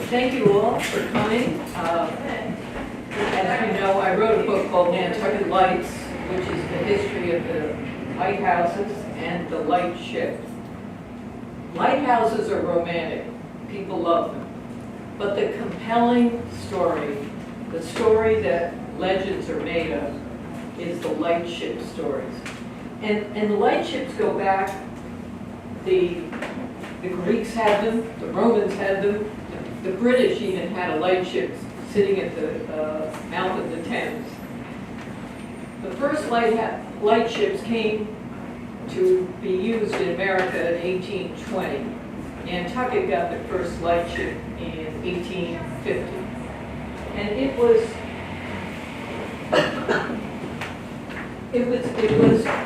Thank you all for coming. As you know, I wrote a book called Nantucket Lights, which is the history of the lighthouses and the lightship. Lighthouses are romantic. People love them. But the compelling story, the story that legends are made of, is the lightship stories. And the lightships go back, the Greeks had them, the Romans had them, the British even had a lightship sitting at the mouth of the Thames. The first lightships came to be used in America in 1820. Nantucket got the first lightship in 1850. And it was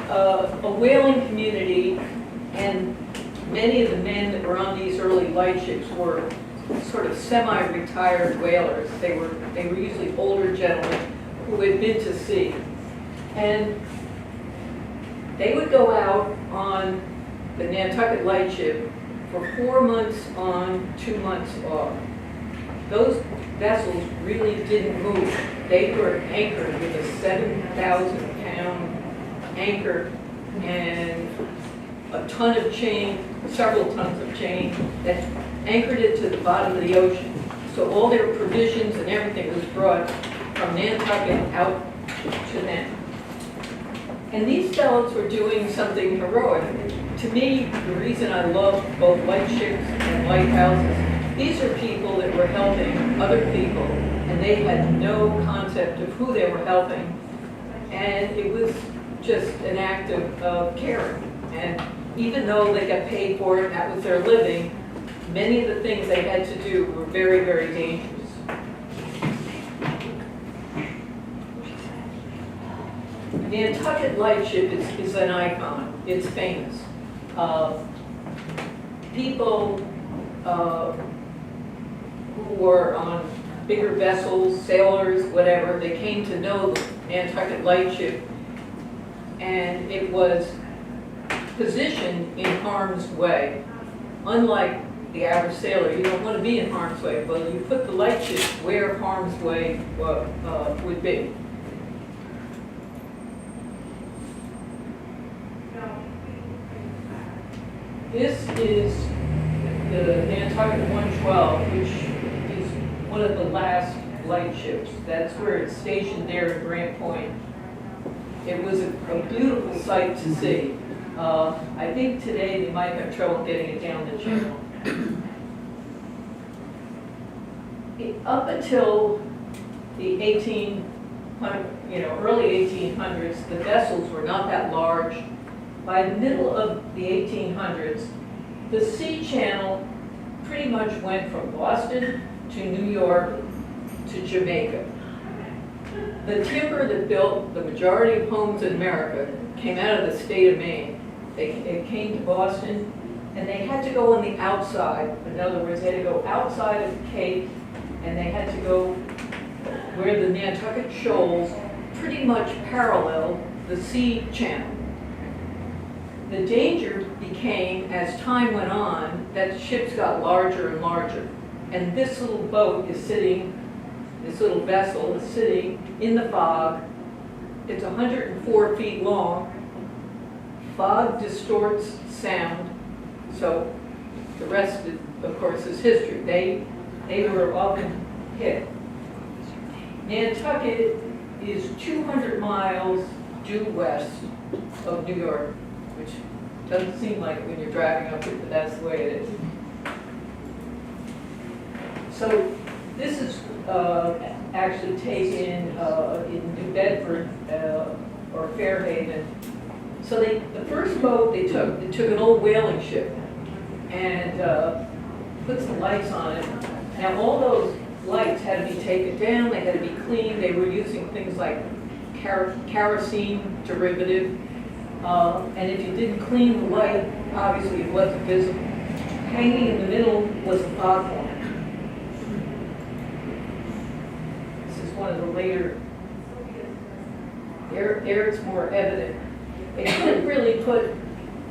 a whaling community, and many of the men that were on these early lightships were sort of semi-retired whalers. They were usually older gentlemen who had been to sea. And they would go out on the Nantucket Lightship for 4 months on, 2 months off. Those vessels really didn't move. They were anchored with a 7,000-pound anchor and a ton of chain, several tons of chain, that anchored it to the bottom of the ocean. So all their provisions and everything was brought from Nantucket out to them. And these fellows were doing something heroic. To me, the reason I love both lightships and lighthouses, these are people that were helping other people, and they had no concept of who they were helping. And it was just an act of caring. And even though they got paid for it, that was their living, many of the things they had to do were very, very dangerous. The Nantucket Lightship is an icon. It's famous. People who were on bigger vessels, sailors, whatever, they came to know the Nantucket Lightship, and it was positioned in harm's way. Unlike the average sailor, you don't want to be in harm's way, but you put the lightship where harm's way would be. This is the Nantucket 112, which is one of the last lightships. That's where it's stationed there at Grant Point. It was a beautiful sight to see. I think today they might have trouble getting it down the channel. Up until the early 1800s, the vessels were not that large. By the middle of the 1800s, the sea channel pretty much went from Boston to New York to Jamaica. The timber that built the majority of homes in America came out of the state of Maine. It came to Boston, and they had to go on the outside. In other words, they had to go outside of the Cape, and they had to go where the Nantucket shoals pretty much paralleled the sea channel. The danger became, as time went on, that the ships got larger and larger. And this little boat is sitting, this little vessel is sitting in the fog. It's 104 feet long. Fog distorts sound, so the rest, of course, is history. They were often hit. Nantucket is 200 miles due west of New York, which doesn't seem like it when you're driving up it, but that's the way it is. So this is actually taken in New Bedford or Fairhaven. So the first boat they took an old whaling ship and put some lights on it. Now all those lights had to be taken down, they had to be cleaned. They were using things like kerosene derivative. And if you didn't clean the light, obviously it wasn't visible. Hanging in the middle was a foghorn. This is one of the later, there it's more evident. They couldn't really put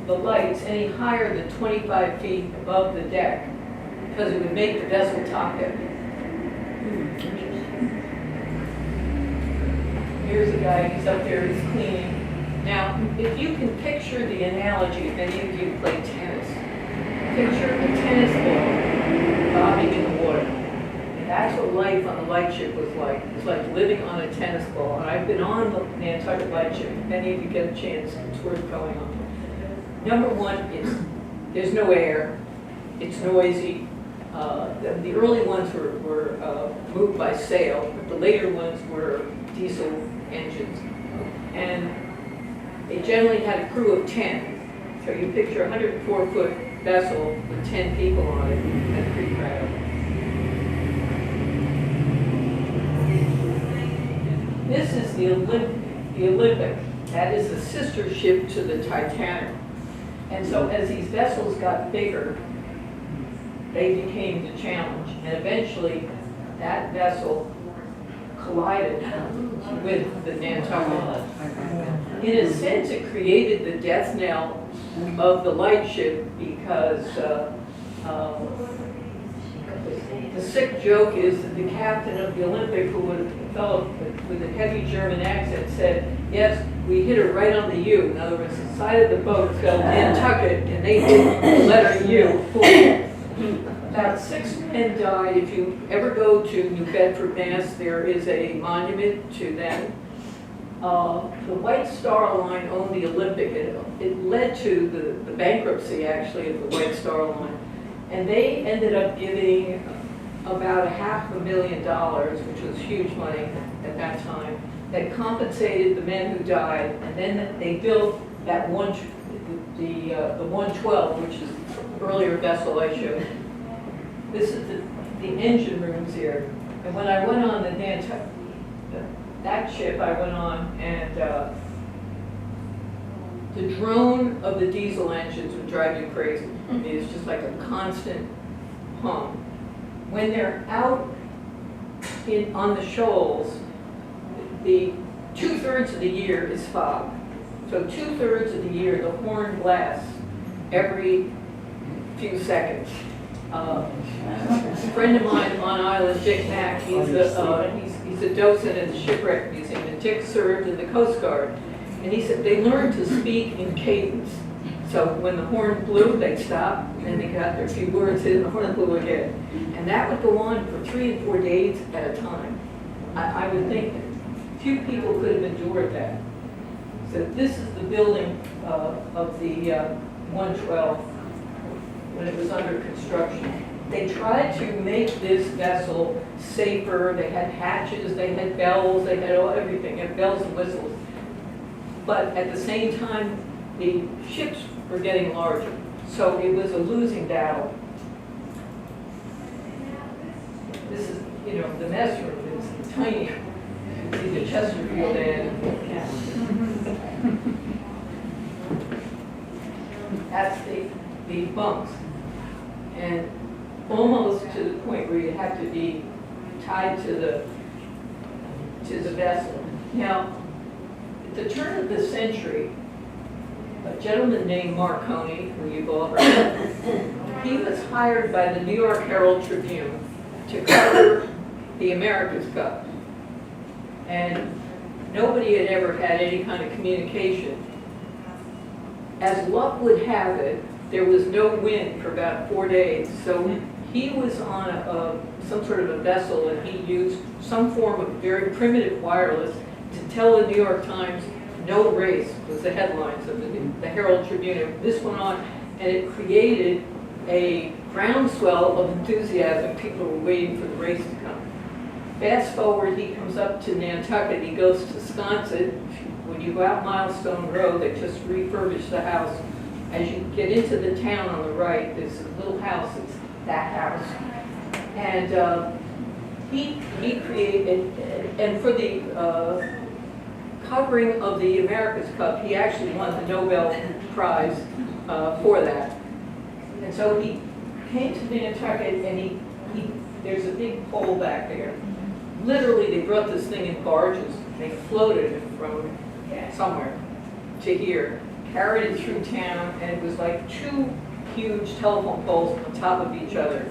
the lights any higher than 25 feet above the deck. because it would make the vessel top heavy. Here's a guy, he's up there, he's cleaning. Now, if you can picture the analogy, if any of you play tennis, picture a tennis ball bobbing in the water. And that's what life on the Lightship was like. It's like living on a tennis ball. And I've been on the Nantucket Lightship. If any of you get a chance, it's worth going on. Number one is there's no air. It's noisy. The early ones were moved by sail, but the later ones were diesel engines. And they generally had a crew of 10. So you picture a 104-foot vessel with 10 people on it. That's pretty crowded. This is the Olympic. That is the sister ship to the Titanic. And so as these vessels got bigger, they became the challenge. And eventually, that vessel collided with the Nantucket. In a sense, it created the death knell of the Lightship because the sick joke is that the captain of the Olympic, who was a fellow with a heavy German accent, said, yes, we hit her right on the U. In other words, the side of the boat spelled Nantucket, and they hit the letter U. About 6 men died. If you ever go to New Bedford, Mass., there is a monument to them. The White Star Line owned the Olympic. It led to the bankruptcy, actually, of the White Star Line. And they ended up giving about $500,000, which was huge money at that time, that compensated the men who died. And then they built that the 112, which is the earlier vessel I showed. This is the engine rooms here. And when I went on the Nantucket, that ship I went on, and the drone of the diesel engines would drive you crazy. I mean, it's just like a constant hum. When they're out on the shoals, the 2/3 of the year is fog. So 2/3 of the year, the horn blasts every few seconds. A friend of mine on island, Dick Mack, he's a docent at the Shipwreck Museum, and Dick served in the Coast Guard. And he said they learned to speak in cadence. So when the horn blew, they'd stop, and they got their few words in, and the horn blew again. And that would go on for 3 and 4 days at a time. I would think few people could have endured that. So this is the building of the 112 when it was under construction. They tried to make this vessel safer. They had hatches, they had bells, they had everything, they had bells and whistles. But at the same time, the ships were getting larger. So it was a losing battle. This is, the mess room is tiny. You see the Chesterfield end. That's the bunks. And almost to the point where you have to be tied to the vessel. Now, at the turn of the century, a gentleman named Marconi, who you've all heard of, he was hired by the New York Herald Tribune to cover the America's Cup. And nobody had ever had any kind of communication. As luck would have it, there was no wind for about 4 days. So he was on some sort of a vessel, and he used some form of very primitive wireless to tell the New York Times no race was the headlines of the Herald Tribune. This went on, and it created a groundswell of enthusiasm. People were waiting for the race to come. Fast forward, he comes up to Nantucket. He goes to Sconset. When you go out Milestone Road, they just refurbished the house. As you get into the town on the right, there's a little house. It's that house. And he created, and for the covering of the America's Cup, he actually won the Nobel Prize for that. And so he came to Nantucket, and there's a big pole back there. Literally, they brought this thing in barges. They floated it from somewhere to here, carried it through town, and it was like 2 huge telephone poles on top of each other.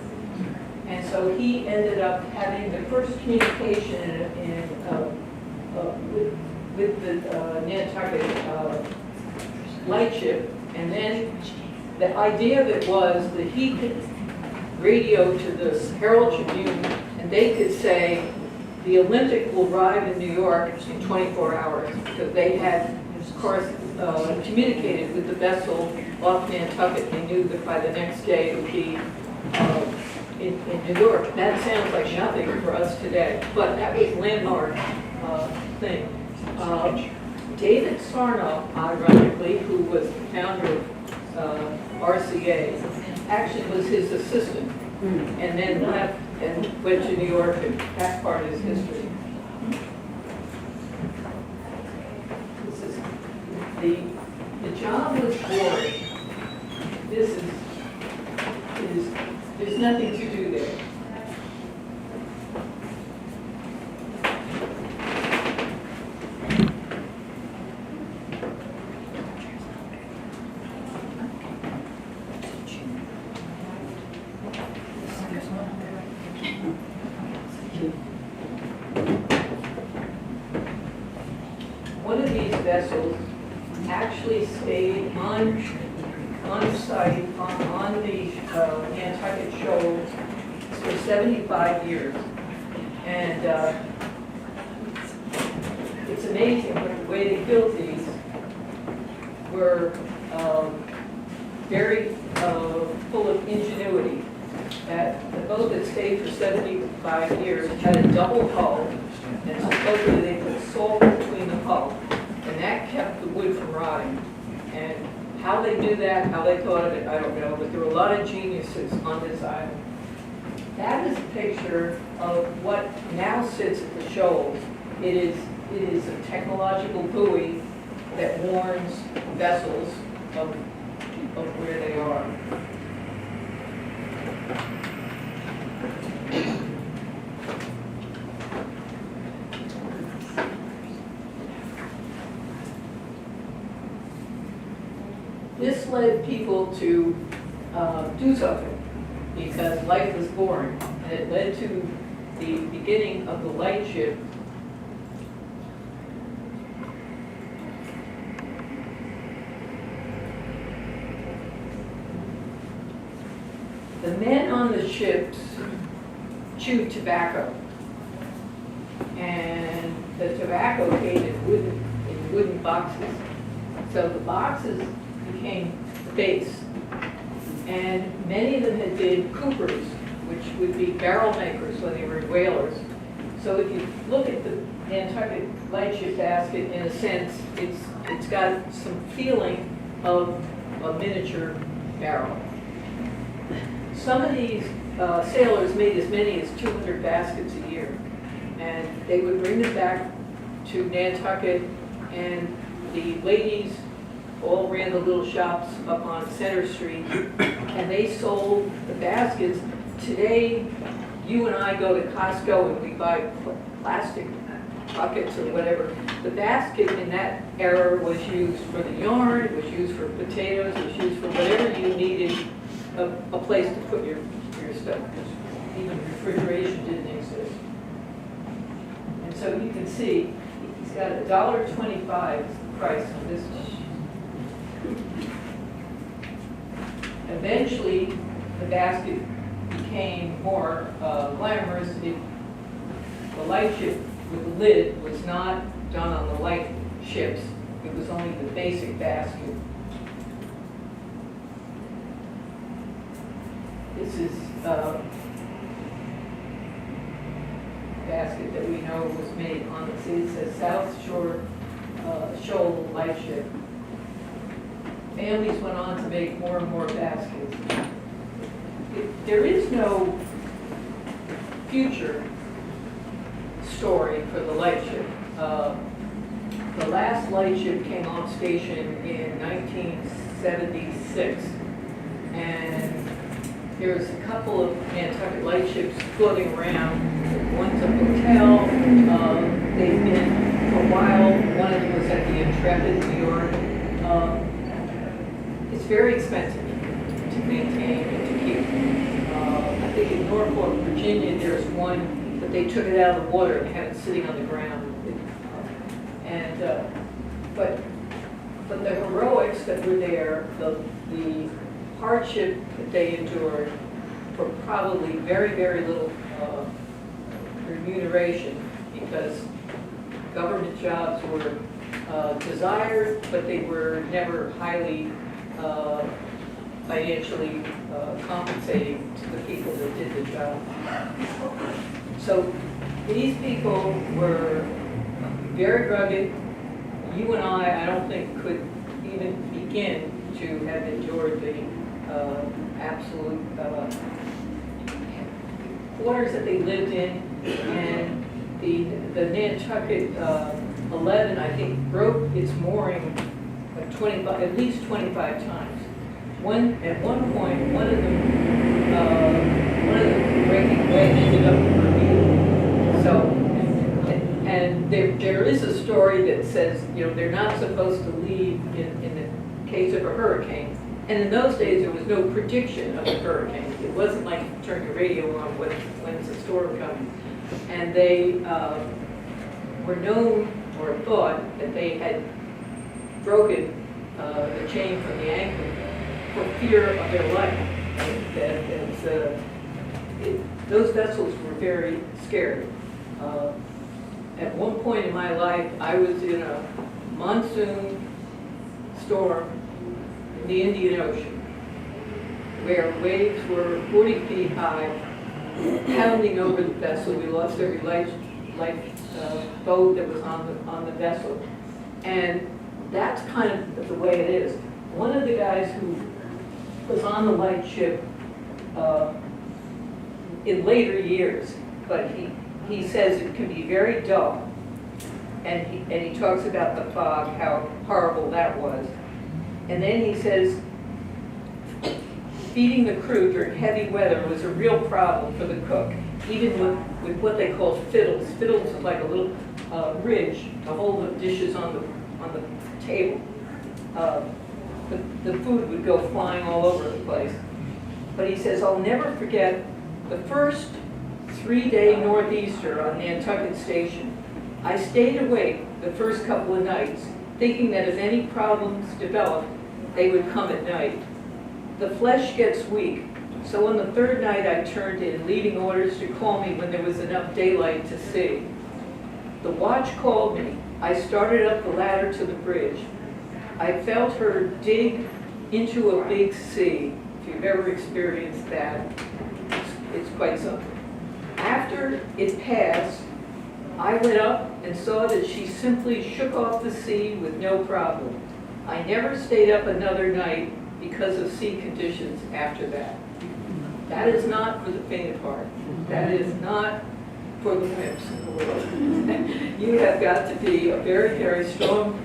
And so he ended up having the first communication with the Nantucket Lightship. And then the idea of it was that he could radio to the Herald Tribune, and they could say, the Olympic will arrive in New York in 24 hours, because they had, of course, communicated with the vessel off Nantucket. They knew that by the next day it would be in New York. That sounds like nothing for us today, but that was landmark thing. David Sarnoff, ironically, who was the founder of RCA, actually was his assistant, and then left and went to New York, and that part is history. This is the job was boring. This is there's nothing to do there. One of these vessels actually stayed on site on the Nantucket Shoals for 75 years. And it's amazing, but the way they built these were very full of ingenuity. That the boat that stayed for 75 years had a double hull, and supposedly they put salt between the hull, and that kept the wood from rotting. And how they do that, how they thought of it, I don't know, but there were a lot of geniuses on this island. That is a picture of what now sits at the shoals. It is a technological buoy that warns vessels of where they are. This led people to do something, because life was boring, and it led to the beginning of the Lightship. The men on the ships chewed tobacco, and the tobacco came in wooden boxes. So the boxes became the base, and many of them had been coopers, which would be barrel makers when they were whalers. So if you look at the Nantucket Lightship basket, in a sense, it's got some feeling of a miniature barrel. Some of these sailors made as many as 200 baskets a year, and they would bring them back to Nantucket, and the ladies all ran the little shops up on Center Street, and they sold the baskets. Today, you and I go to Costco and we buy plastic buckets or whatever. The basket in that era was used for the yarn, it was used for potatoes, it was used for whatever you needed a place to put your stuff, because even refrigeration didn't exist. And so you can see, he's got $1.25 price on this one. Eventually, the basket became more glamorous. The Lightship with the lid was not done on the light ships. It was only the basic basket. This is a basket that we know was made on the sea. It says South Shore Shoal Lightship. Families went on to make more and more baskets. There is no future story for the Lightship. The last Lightship came off station in 1976, and there's a couple of Nantucket Lightships floating around. One's a hotel. They've been for a while. One of them was at the Intrepid, New York. It's very expensive to maintain and to keep. think in Norfolk, Virginia, there's one, but they took it out of the water and had it sitting on the ground. But the heroics that were there, the hardship that they endured for probably very, very little remuneration, because government jobs were desired, but they were never highly financially compensating to the people that did the job. So these people were very rugged. You and I don't think, could even begin to have endured the absolute quarters that they lived in. And the Nantucket 11, I think, broke its mooring at least 25 times. At one point, one of the breaking away ended up in Bermuda. So. And there is a story that says, they're not supposed to leave in the case of a hurricane. And in those days, there was no prediction of a hurricane. It wasn't like you turn your radio on when's a storm coming. And they were known or thought that they had broken the chain from the anchor for fear of their life. Those vessels were very scary. At one point in my life, I was in a monsoon storm in the Indian Ocean, where waves were 40 feet high, pounding over the vessel. We lost every life boat that was on the vessel. And that's kind of the way it is. One of the guys who was on the Lightship in later years, but he says it can be very dull, and he talks about the fog, how horrible that was. And then he says feeding the crew during heavy weather was a real problem for the cook, even with what they call fiddles. Fiddles is like a little ridge to hold the dishes on the table. The food would go flying all over the place. But he says, I'll never forget the first 3-day northeaster on Nantucket Station. I stayed awake the first couple of nights, thinking that if any problems developed, they would come at night. The flesh gets weak, so on the third night I turned in, leaving orders to call me when there was enough daylight to see. The watch called me. I started up the ladder to the bridge. I felt her dig into a big sea. If you've ever experienced that, it's quite something. After it passed, I went up and saw that she simply shook off the sea with no problem. I never stayed up another night because of sea conditions after that. That is not for the faint of heart. That is not for the wimps in the world. You have got to be a very, very strong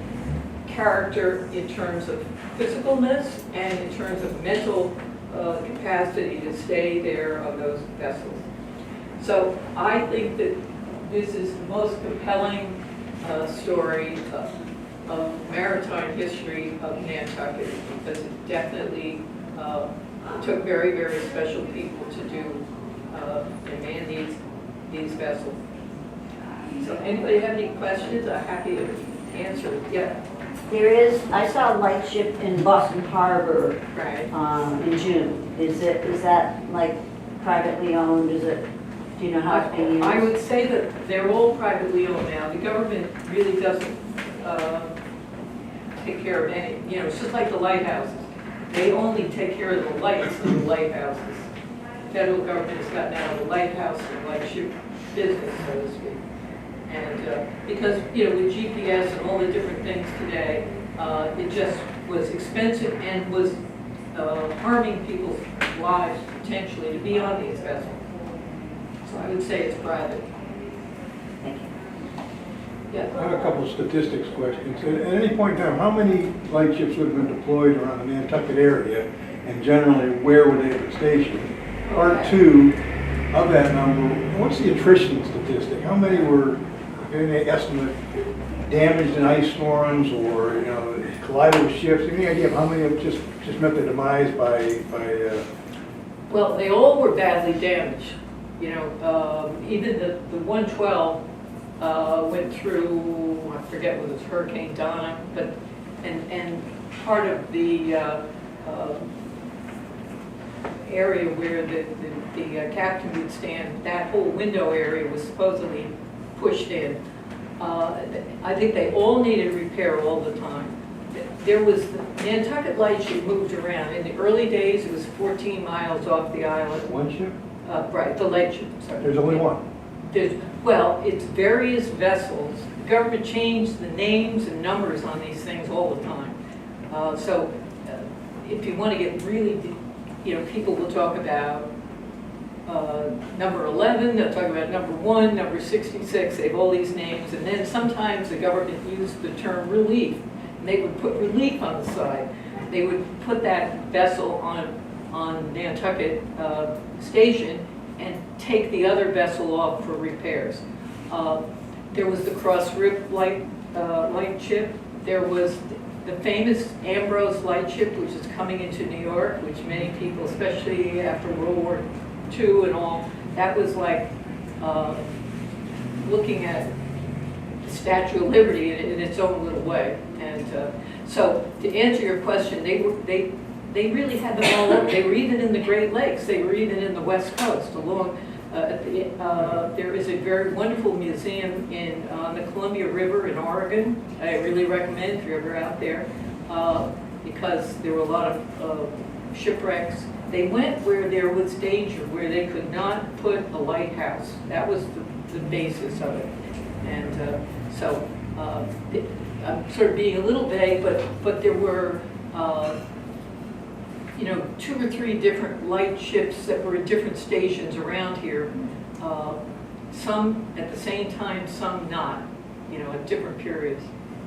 character in terms of physicalness and in terms of mental capacity to stay there on those vessels. So I think that this is the most compelling story of maritime history of Nantucket, because it definitely took very, very special people to do and man these vessels. So anybody have any questions? I'm happy to answer. Yeah. There is, I saw a lightship in Boston Harbor Right. In June. Is that like privately owned? Do you know how it's being used? I would say that they're all privately owned now. The government really doesn't take care of any, it's just like the lighthouses. They only take care of the lights of the lighthouses. The federal government has gotten out of the lighthouse and lightship business, so to speak. And because, with GPS and all the different things today, it just was expensive and was harming people's lives potentially to be on these vessels. So I would say it's private. Thank you. Yeah. I have a couple of statistics questions. At any point in time, how many lightships would have been deployed around the Nantucket area, and generally where would they have been stationed? Part two of that number, what's the attrition statistic? How many were, any estimate, damaged in ice storms or collided with ships? Any idea of how many have just met the demise by Well, they all were badly damaged, you know, even the 112 went through, I forget whether it was Hurricane Donna, but, and part of the area where the captain would stand, that whole window area was supposedly pushed in. I think they all needed repair all the time. There was, the Nantucket Lightship moved around. In the early days, it was 14 miles off the island. One ship? Right, the Lightship, sorry. There's only one. Well, it's various vessels. The government changed the names and numbers on these things all the time. So if you want to get really, you know, people will talk about number 11, they'll talk about number 1, number 66, they have all these names, and then sometimes the government used the term relief, and they would put relief on the side. They would put that vessel on Nantucket Station and take the other vessel off for repairs. There was the Cross Rip Lightship. There was the famous Ambrose Lightship, which is coming into New York, which many people, especially after World War II and all, that was like looking at the Statue of Liberty in its own little way. And so to answer your question, they really had them all over. They were even in the Great Lakes. They were even in the West Coast. Along, there is a very wonderful museum on the Columbia River in Oregon. I really recommend if you're ever out there, because there were a lot of shipwrecks. They went where there was danger, where they could not put a lighthouse. That was the basis of it. And so I'm sort of being a little vague, but there were you know, 2 or 3 different lightships that were at different stations around here. Some at the same time, some not, you know, at different periods.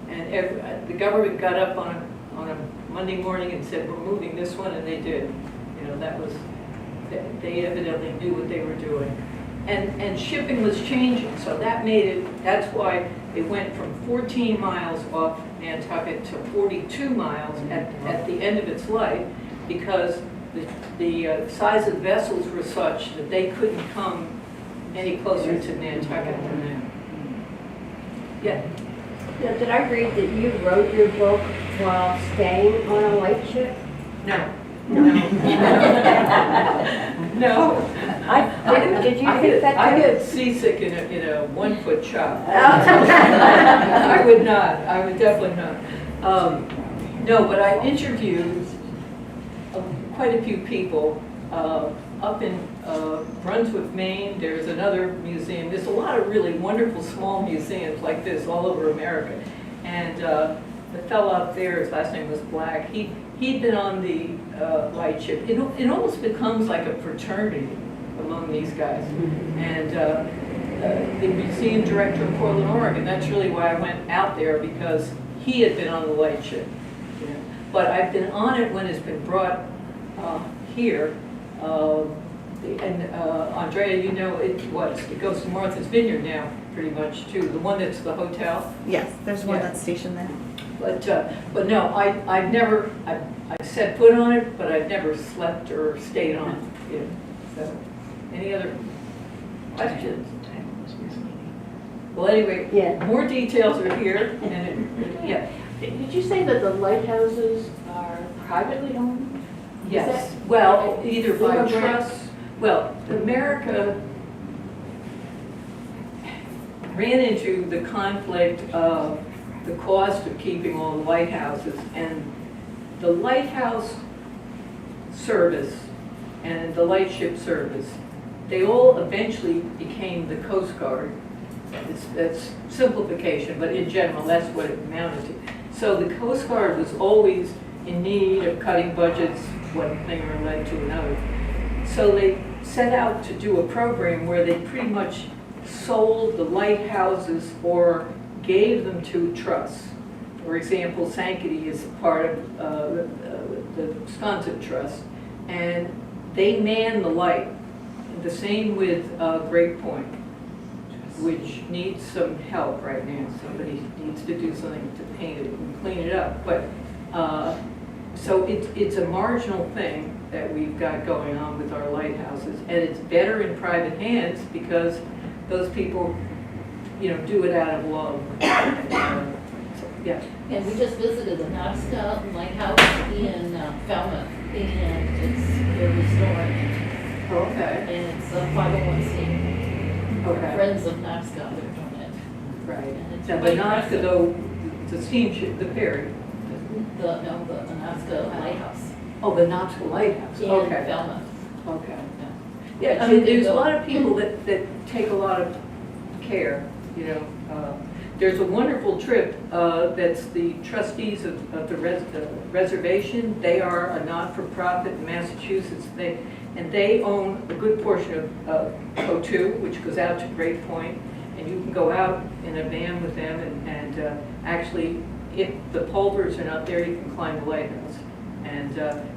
And the government got up on a Monday morning and said, we're moving this one, and they did. You know, that was, they evidently knew what they were doing. And shipping was changing, so that made it, that's why it went from 14 miles off Nantucket to 42 miles at the end of its life, because the size of vessels were such that they couldn't come any closer to Nantucket than that. Yeah. Now, did I read that you wrote your book while staying on a lightship? No. No. No. Did you I think that too? get seasick in a 1-foot shop. I would not. I would definitely not. No, but I interviewed quite a few people up in Brunswick, Maine. There's another museum. There's a lot of really wonderful small museums like this all over America. And the fellow up there, his last name was Black, he'd been on the Lightship. It almost becomes like a fraternity among these guys. And the museum director of Portland, Oregon, that's really why I went out there, because he had been on the Lightship. You know. But I've been on it when it's been brought here. And Andrea, you know, it goes to Martha's Vineyard now, pretty much, too. The one that's the hotel. Yes, there's one Yeah. that's stationed there. But no, I've never, I've set foot on it, but I've never slept or stayed on it. You know. So, any other questions? Well, anyway, Yeah. more details are here, and yeah, Did you say that the lighthouses are privately owned? yes. Well, either by Immigrant- trust, well, America ran into the conflict of the cost of keeping all the lighthouses, and the lighthouse service and the lightship service, they all eventually became the Coast Guard. That's simplification, but in general, that's what it amounted to. So the Coast Guard was always in need of cutting budgets, one thing or led to another. So they set out to do a program where they pretty much sold the lighthouses or gave them to trusts. For example, Sankaty is part of the Wisconsin Trust, and they man the light. The same with Great Point, which needs some help right now. Somebody needs to do something to paint it and clean it up. But so it's a marginal thing, that we've got going on with our lighthouses. And it's better in private hands because those people, do it out of love. Yeah. And we just visited the Nantucket Lighthouse in Falmouth, and they're restoring it. Okay. And it's a 501c. Okay. Friends of Nantucket, they're doing it. Right. And it's Now, the quite Nantucket, impressive. though, the steamship, the ferry. The Nantucket Lighthouse Oh, the Nantucket Lighthouse. in Okay. Falmouth. Okay. Yeah. Yeah, I mean, there's a lot of people that take a lot of care, There's a wonderful trip that's the Trustees of the Reservation. They are a not-for-profit in Massachusetts. They own a good portion of Co2, which goes out to Great Point, and you can go out in a van with them and actually, if the polvers are not there, you can climb the lighthouse.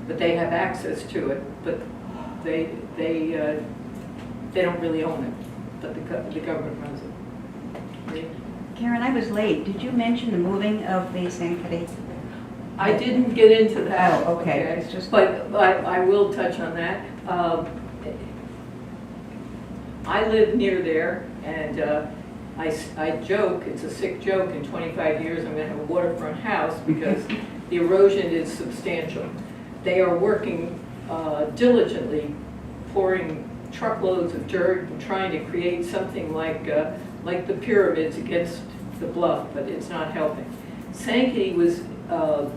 But they have access to it, but they don't really own it, but the government runs it. Karen, I was late. Did you mention the moving of the sanctuary? I didn't get into that. Oh, okay. It's just- But I will touch on that. I live near there, and I joke, it's a sick joke, in 25 years I'm going to have a waterfront house because the erosion is substantial. They are working diligently, pouring truckloads of dirt and trying to create something like the pyramids against the bluff, but it's not helping. Sankaty was a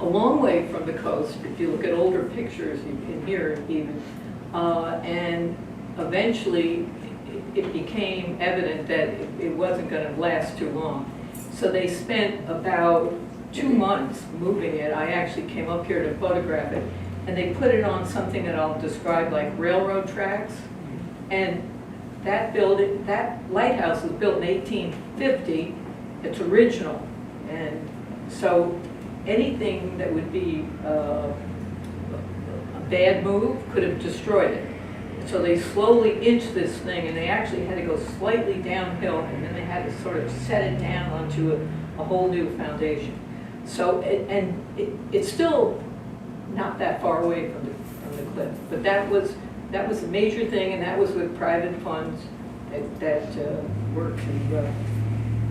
long way from the coast, if you look at older pictures in here even, and eventually it became evident that it wasn't going to last too long. So they spent about 2 months moving it. I actually came up here to photograph it, and they put it on something that I'll describe like railroad tracks. And that lighthouse was built in 1850. It's original, and so anything that would be a bad move could have destroyed it. So they slowly inched this thing, and they actually had to go slightly downhill, and then they had to sort of set it down onto a whole new foundation. So, it's still not that far away from the cliff, but that was a major thing, and that was with private funds that worked to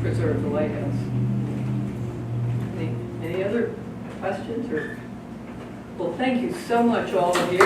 preserve the lighthouse. Any other questions? Well, thank you so much, all of you.